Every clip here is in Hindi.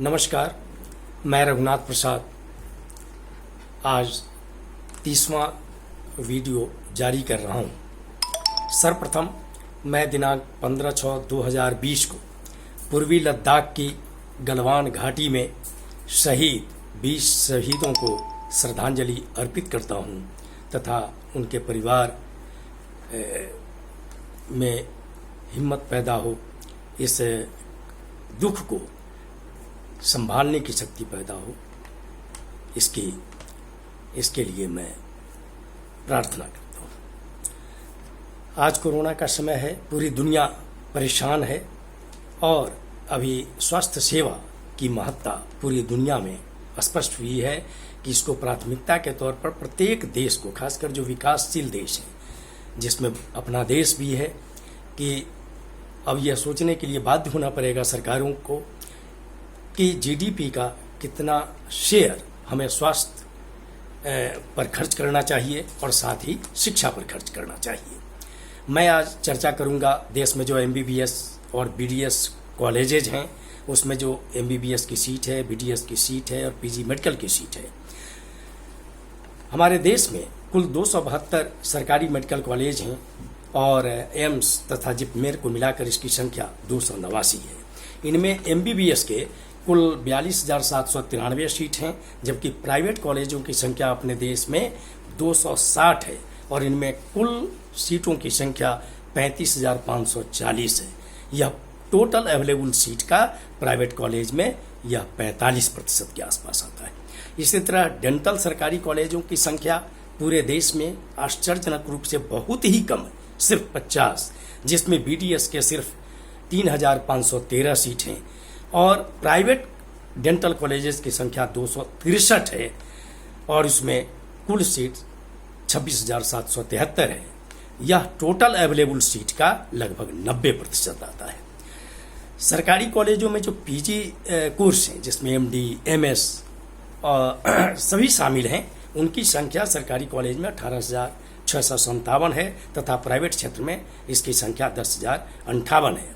नमस्कार, मैं रघुनाथ प्रसाद आज 30वां वीडियो जारी कर रहा हूं। सर्वप्रथम मैं दिनांक 15/6/2020 को पूर्वी लद्दाख की गलवान घाटी में शहीद 20 शहीदों को श्रद्धांजलि अर्पित करता हूं तथा उनके परिवार में हिम्मत पैदा हो, इस दुख को संभालने की शक्ति पैदा हो, इसके लिए मैं प्रार्थना करता हूँ। आज कोरोना का समय है, पूरी दुनिया परेशान है और अभी स्वास्थ्य सेवा की महत्ता पूरी दुनिया में स्पष्ट हुई है कि इसको प्राथमिकता के तौर पर प्रत्येक देश को, खासकर जो विकासशील देश हैं, जिसमें अपना देश भी है, कि अब यह सोचने के लिए बाध्य होना पड़ेगा सरकारों को कि जीडीपी का कितना शेयर हमें स्वास्थ्य पर खर्च करना चाहिए और साथ ही शिक्षा पर खर्च करना चाहिए। मैं आज चर्चा करूंगा देश में जो एमबीबीएस और बीडीएस कॉलेजेज हैं, उसमें जो एमबीबीएस की सीट है, बीडीएस की सीट है और पीजी मेडिकल की सीट है। हमारे देश में कुल 272 सरकारी मेडिकल कॉलेज हैं और एम्स तथा जिपमेर को मिलाकर इसकी संख्या 289 है। इनमें एमबीबीएस के कुल 42,793 सीट हैं, जबकि प्राइवेट कॉलेजों की संख्या अपने देश में 260 है और इनमें कुल सीटों की संख्या 35,540 है। यह टोटल अवेलेबल सीट का प्राइवेट कॉलेज में यह 45% के आसपास आता है। इसी तरह डेंटल सरकारी कॉलेजों की संख्या पूरे देश में आश्चर्यजनक रूप से बहुत ही कम है, सिर्फ 50, जिसमें बीडीएस के सिर्फ 3,513 सीट हैं और प्राइवेट डेंटल कॉलेजेस की संख्या 263 है और इसमें कुल सीट 26,773 है। यह टोटल अवेलेबल सीट का लगभग 90% आता है। सरकारी कॉलेजों में जो पीजी कोर्स हैं, जिसमें एमडी, एमएस सभी शामिल हैं, उनकी संख्या सरकारी कॉलेज में 18,657 है तथा प्राइवेट क्षेत्र में इसकी संख्या 10,058 है।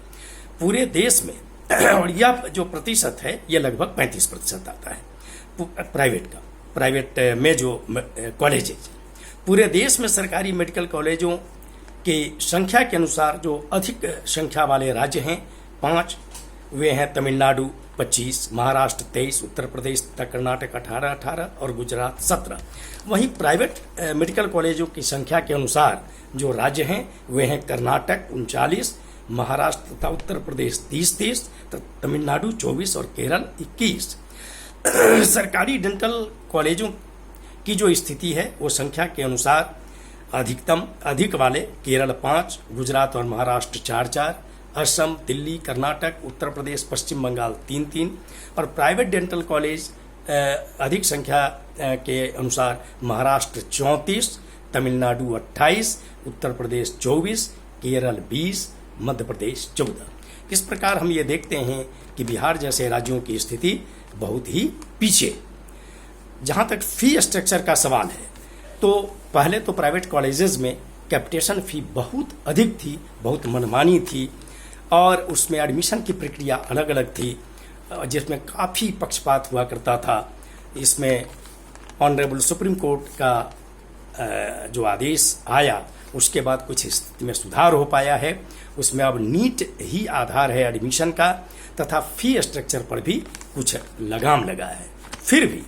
पूरे देश में और यह जो प्रतिशत है यह लगभग 35% आता है प्राइवेट में जो कॉलेजेज। पूरे देश में सरकारी मेडिकल कॉलेजों की संख्या के अनुसार जो अधिक संख्या वाले राज्य हैं 5, वे हैं तमिलनाडु 25, महाराष्ट्र 23, उत्तर प्रदेश तथा कर्नाटक 18 और गुजरात 17। वहीं प्राइवेट मेडिकल कॉलेजों की संख्या के अनुसार जो राज्य हैं वे हैं कर्नाटक 39, महाराष्ट्र तथा उत्तर प्रदेश 30, तमिलनाडु 24 और केरल 21। सरकारी डेंटल कॉलेजों की जो स्थिति है वो संख्या के अनुसार अधिक वाले केरल 5, गुजरात और महाराष्ट्र 4, असम, दिल्ली, कर्नाटक, उत्तर प्रदेश, पश्चिम बंगाल 3 और प्राइवेट डेंटल कॉलेज अधिक संख्या के अनुसार महाराष्ट्र 34, तमिलनाडु 28, उत्तर प्रदेश 24, केरल 20, मध्य प्रदेश 14। इस प्रकार हम ये देखते हैं कि बिहार जैसे राज्यों की स्थिति बहुत ही पीछे। जहां तक फी स्ट्रक्चर का सवाल है, तो पहले तो प्राइवेट कॉलेजेस में कैपिटेशन फी बहुत अधिक थी, बहुत मनमानी थी और उसमें एडमिशन की प्रक्रिया अलग अलग थी, जिसमें काफ़ी पक्षपात हुआ करता था। इसमें ऑनरेबल सुप्रीम कोर्ट का जो आदेश आया उसके बाद कुछ स्थिति में सुधार हो पाया है। उसमें अब नीट ही आधार है एडमिशन का तथा फी स्ट्रक्चर पर भी कुछ लगाम लगा है। फिर भी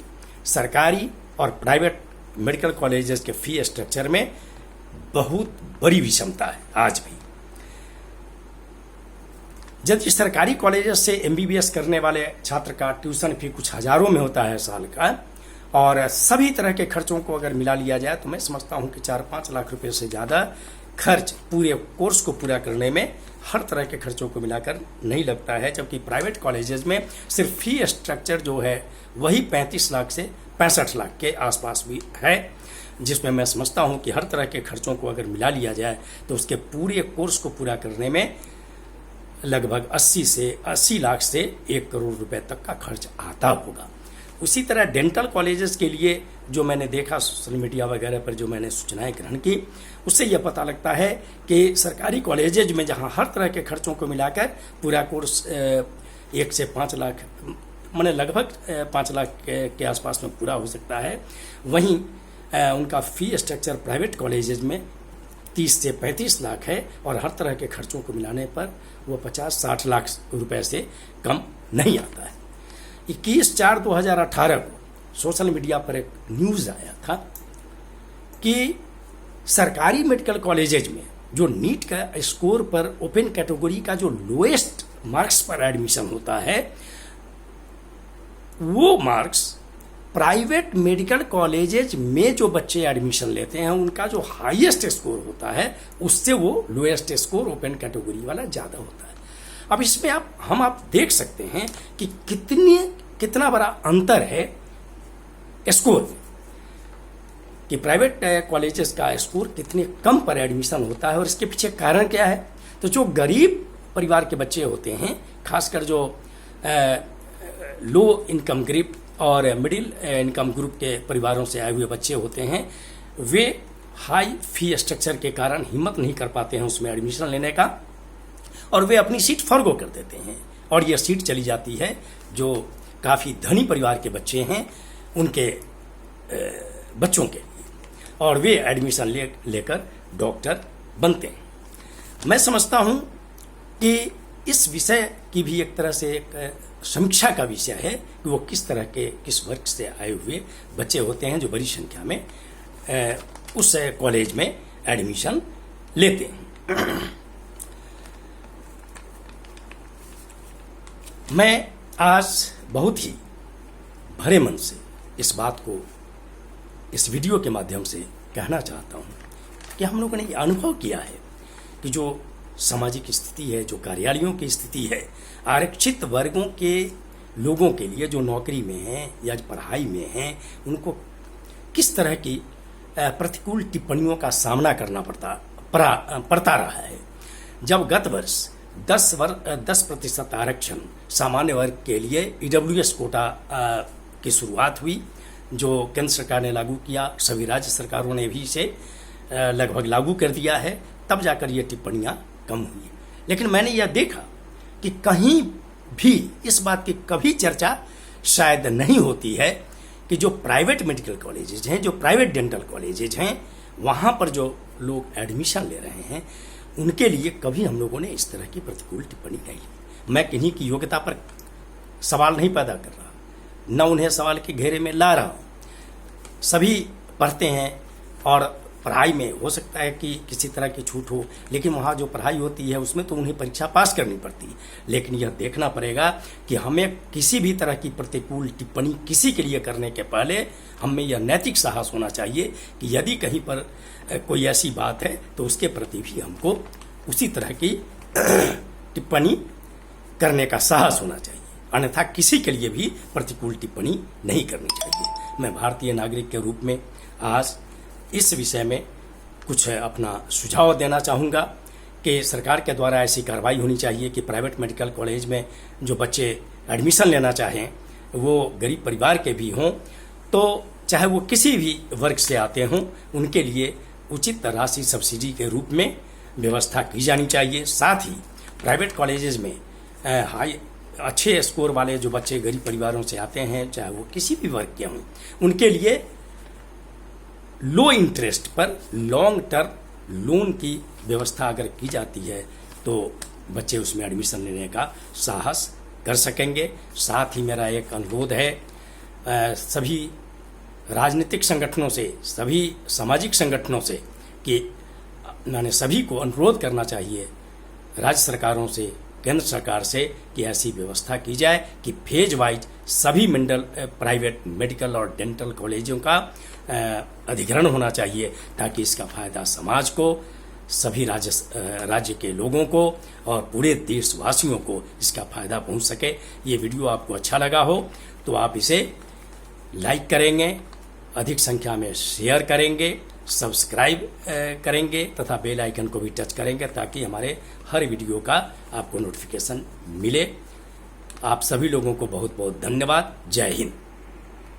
सरकारी और प्राइवेट मेडिकल कॉलेजेस के फी स्ट्रक्चर में बहुत बड़ी विषमता है आज भी। यदि सरकारी कॉलेजेस से एमबीबीएस करने वाले छात्र का ट्यूशन फी कुछ हजारों में होता है साल का, और सभी तरह के खर्चों को अगर मिला लिया जाए तो मैं समझता हूं कि 4-5 लाख रुपए से ज़्यादा खर्च पूरे कोर्स को पूरा करने में हर तरह के खर्चों को मिलाकर नहीं लगता है। जबकि प्राइवेट कॉलेजेस में सिर्फ फी स्ट्रक्चर जो है वही 35 लाख से 65 लाख के आसपास भी है, जिसमें मैं समझता हूं कि हर तरह के खर्चों को अगर मिला लिया जाए तो उसके पूरे कोर्स को पूरा करने में लगभग 80 लाख से 1 करोड़ रुपए तक का खर्च आता होगा। उसी तरह डेंटल कॉलेजेस के लिए जो मैंने देखा सोशल मीडिया वगैरह पर, जो मैंने सूचनाएं ग्रहण की, उससे यह पता लगता है कि सरकारी कॉलेजेज में जहां हर तरह के खर्चों को मिलाकर पूरा कोर्स 1 से 5 लाख मैंने लगभग 5 लाख के आसपास में पूरा हो सकता है। वहीं उनका फी स्ट्रक्चर प्राइवेट कॉलेजेज में 30 से 35 लाख है और हर तरह के खर्चों को मिलाने पर वो 50-60 लाख रुपए से कम नहीं आता है। 21/4/2018 को सोशल मीडिया पर एक न्यूज़ आया था कि सरकारी मेडिकल कॉलेजेज में जो नीट का स्कोर पर ओपन कैटेगरी का जो लोएस्ट मार्क्स पर एडमिशन होता है, वो मार्क्स प्राइवेट मेडिकल कॉलेजेज में जो बच्चे एडमिशन लेते हैं उनका जो हाईएस्ट स्कोर होता है उससे वो लोएस्ट स्कोर ओपन कैटेगरी वाला ज़्यादा होता है। अब इसमें आप देख सकते हैं कि कितना बड़ा अंतर है स्कोर में, कि प्राइवेट कॉलेजेस का स्कोर कितने कम पर एडमिशन होता है और इसके पीछे कारण क्या है। तो जो गरीब परिवार के बच्चे होते हैं, खासकर जो लो इनकम ग्रुप और मिडिल इनकम ग्रुप के परिवारों से आए हुए बच्चे होते हैं, वे हाई फी स्ट्रक्चर के कारण हिम्मत नहीं कर पाते हैं उसमें एडमिशन लेने का और वे अपनी सीट फॉरगो कर देते हैं और यह सीट चली जाती है जो काफ़ी धनी परिवार के बच्चे हैं उनके बच्चों के लिए, और वे एडमिशन लेकर डॉक्टर बनते हैं। मैं समझता हूं कि इस विषय की भी एक तरह से एक समीक्षा का विषय है कि वो किस वर्ग से आए हुए बच्चे होते हैं जो बड़ी संख्या में उस कॉलेज में एडमिशन लेते हैं। मैं आज बहुत ही भरे मन से इस बात को इस वीडियो के माध्यम से कहना चाहता हूँ कि हम लोगों ने ये अनुभव किया है कि जो सामाजिक स्थिति है, जो कार्यालयों की स्थिति है, आरक्षित वर्गों के लोगों के लिए जो नौकरी में हैं या पढ़ाई में हैं, उनको किस तरह की प्रतिकूल टिप्पणियों का सामना करना पड़ता रहा है। जब गत वर्ष 10% आरक्षण सामान्य वर्ग के लिए EWS कोटा की शुरुआत हुई, जो केंद्र सरकार ने लागू किया, सभी राज्य सरकारों ने भी इसे लगभग लागू कर दिया है, तब जाकर ये टिप्पणियां कम हुई। लेकिन मैंने यह देखा कि कहीं भी इस बात की कभी चर्चा शायद नहीं होती है कि जो प्राइवेट मेडिकल कॉलेजेज हैं, जो प्राइवेट डेंटल कॉलेजेज हैं, वहाँ पर जो लोग एडमिशन ले रहे हैं उनके लिए कभी हम लोगों ने इस तरह की प्रतिकूल टिप्पणी नहीं की। मैं किन्हीं की योग्यता पर सवाल नहीं पैदा कर रहा, न उन्हें सवाल के घेरे में ला रहा हूँ। सभी पढ़ते हैं और पढ़ाई में हो सकता है कि किसी तरह की छूट हो, लेकिन वहाँ जो पढ़ाई होती है उसमें तो उन्हें परीक्षा पास करनी पड़ती है। लेकिन यह देखना पड़ेगा कि हमें किसी भी तरह की प्रतिकूल टिप्पणी किसी के लिए करने के पहले हमें यह नैतिक साहस होना चाहिए कि यदि कहीं पर कोई ऐसी बात है तो उसके प्रति भी हमको उसी तरह की टिप्पणी करने का साहस होना चाहिए, अन्यथा किसी के लिए भी प्रतिकूल टिप्पणी नहीं करनी चाहिए। मैं भारतीय नागरिक के रूप में आज इस विषय में कुछ अपना सुझाव देना चाहूँगा कि सरकार के द्वारा ऐसी कार्रवाई होनी चाहिए कि प्राइवेट मेडिकल कॉलेज में जो बच्चे एडमिशन लेना चाहें वो गरीब परिवार के भी हों, तो चाहे वो किसी भी वर्ग से आते हों, उनके लिए उचित राशि सब्सिडी के रूप में व्यवस्था की जानी चाहिए। साथ ही प्राइवेट कॉलेजेस में अच्छे स्कोर वाले जो बच्चे गरीब परिवारों से आते हैं, चाहे वो किसी भी वर्ग के हों, उनके लिए लो इंटरेस्ट पर लॉन्ग टर्म लोन की व्यवस्था अगर की जाती है तो बच्चे उसमें एडमिशन लेने का साहस कर सकेंगे। साथ ही मेरा एक अनुरोध है सभी राजनीतिक संगठनों से, सभी सामाजिक संगठनों से कि मैंने सभी को अनुरोध करना चाहिए राज्य सरकारों से, केंद्र सरकार से कि ऐसी व्यवस्था की जाए कि फेज वाइज सभी प्राइवेट मेडिकल और डेंटल कॉलेजों का अधिग्रहण होना चाहिए, ताकि इसका फायदा समाज को, सभी राज्य के लोगों को और पूरे देशवासियों को इसका फायदा पहुंच सके। ये वीडियो आपको अच्छा लगा हो तो आप इसे लाइक करेंगे, अधिक संख्या में शेयर करेंगे, सब्सक्राइब करेंगे तथा बेल आइकन को भी टच करेंगे ताकि हमारे हर वीडियो का आपको नोटिफिकेशन मिले। आप सभी लोगों को बहुत बहुत धन्यवाद। जय हिंद।